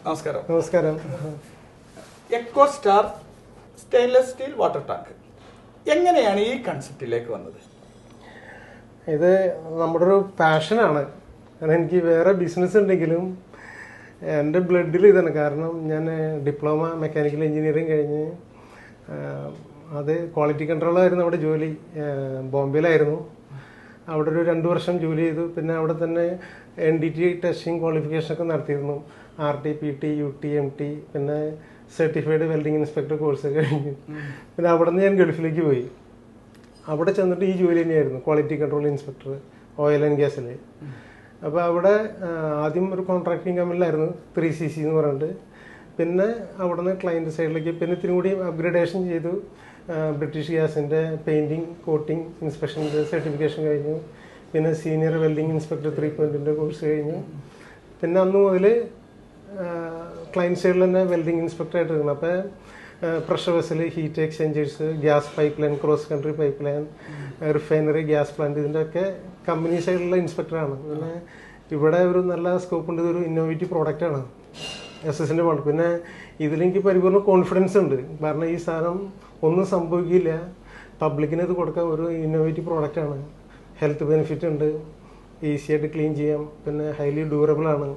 നമസ്കാരം. നമസ്കാരം. Eco star stainless steel water tank എങ്ങനെയാണ് ഈ കൺസെപ്റ്റിലേക്ക് വന്നത്? ഇത് നമ്മുടെ ഒരു പാഷനാണ്. കാരണം എനിക്ക് വേറെ ബിസിനസ് ഉണ്ടെങ്കിലും എൻ്റെ ബ്ലഡിൽ ഇതാണ്. കാരണം ഞാൻ ഡിപ്ലോമ മെക്കാനിക്കൽ എഞ്ചിനീയറിങ് കഴിഞ്ഞ് അത് ക്വാളിറ്റി കൺട്രോളായിരുന്നു അവിടെ ജോലി. ബോംബെയിലായിരുന്നു. അവിടെ ഒരു 2 വർഷം ജോലി ചെയ്തു. പിന്നെ അവിടെ തന്നെ NDT ടെസ്റ്റിംഗ് ക്വാളിഫിക്കേഷനൊക്കെ നടത്തിയിരുന്നു. RT, PT, UT, MT, പിന്നെ സർട്ടിഫൈഡ് വെൽഡിംഗ് ഇൻസ്പെക്ടർ കോഴ്സ് കഴിഞ്ഞു. പിന്നെ അവിടെ നിന്ന് ഞാൻ ഗൾഫിലേക്ക് പോയി. അവിടെ ചെന്നിട്ട് ഈ ജോലി തന്നെയായിരുന്നു, quality control inspector oil and ഗ്യാസിൽ. അപ്പോൾ അവിടെ ആദ്യം ഒരു കോൺട്രാക്ടിങ് കമ്പനിയിലായിരുന്നു 3CC എന്ന് പറഞ്ഞിട്ട്. പിന്നെ അവിടെ നിന്ന് ക്ലയൻറ്റ് സൈഡിലേക്ക് പിന്നെ ഇത്തിരി കൂടി അപ്ഗ്രഡേഷൻ ചെയ്തു. ബ്രിട്ടീഷ് ഗ്യാസിൻ്റെ പെയിൻറ്റിങ് കോട്ടിങ് ഇൻസ്പെക്ഷൻ്റെ സർട്ടിഫിക്കേഷൻ കഴിഞ്ഞു. പിന്നെ സീനിയർ വെൽഡിംഗ് ഇൻസ്പെക്ടർ 3.0 കോഴ്സ് കഴിഞ്ഞു. പിന്നെ അന്ന് മുതൽ ക്ലയൻറ്റ് സൈഡിൽ തന്നെ വെൽഡിംഗ് ഇൻസ്പെക്ടറായിട്ട് എടുക്കണം. അപ്പോൾ pressure vessel, heat exchangers, gas pipe line, cross country pipe line, refinery, gas plant, ഇതിൻ്റെയൊക്കെ കമ്പനി സൈഡിലുള്ള ഇൻസ്പെക്ടറാണ്. പിന്നെ ഇവിടെ ഒരു നല്ല സ്കോപ്പ് ഉണ്ട്. ഇതൊരു ഇന്നോവേറ്റീവ് പ്രോഡക്റ്റാണ് SS-ൻ്റെ പ്രോഡക്റ്റ്. പിന്നെ ഇതിലെനിക്ക് പരിപൂർണ്ണ കോൺഫിഡൻസ് ഉണ്ട്. കാരണം ഈ സാധനം ഒന്നും സംഭവിക്കില്ല, പബ്ലിക്കിന് ഇത് കൊടുക്കാൻ ഒരു ഇന്നോവേറ്റീവ് പ്രോഡക്റ്റാണ്. ഹെൽത്ത് ബെനിഫിറ്റ് ഉണ്ട്, ഈസി ആയിട്ട് ക്ലീൻ ചെയ്യാം, പിന്നെ ഹൈലി ഡ്യൂറബിൾ ആണ്,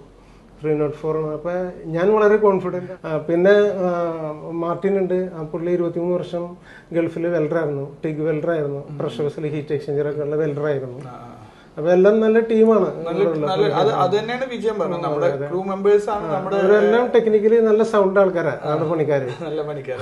304 ആണ്. അപ്പോൾ ഞാൻ വളരെ കോൺഫിഡൻറ്റ്. പിന്നെ മാർട്ടിൻ ഉണ്ട്. ആ പുള്ളി 23 വർഷം ഗൾഫിൽ വെൽഡറായിരുന്നു, ടിഗ് വെൽഡറായിരുന്നു, പ്രഷർ വെസൽ, ഹീറ്റ് എക്സ്ചേഞ്ചറൊക്കെ ഉള്ള വെൽഡറായിരുന്നു. അപ്പൊ എല്ലാം നല്ല ടീമാണ്. എല്ലാം ടെക്നിക്കലി നല്ല സൗണ്ട് ആൾക്കാരാണ്, പണിക്കാര്. നല്ല പണിക്കാര്.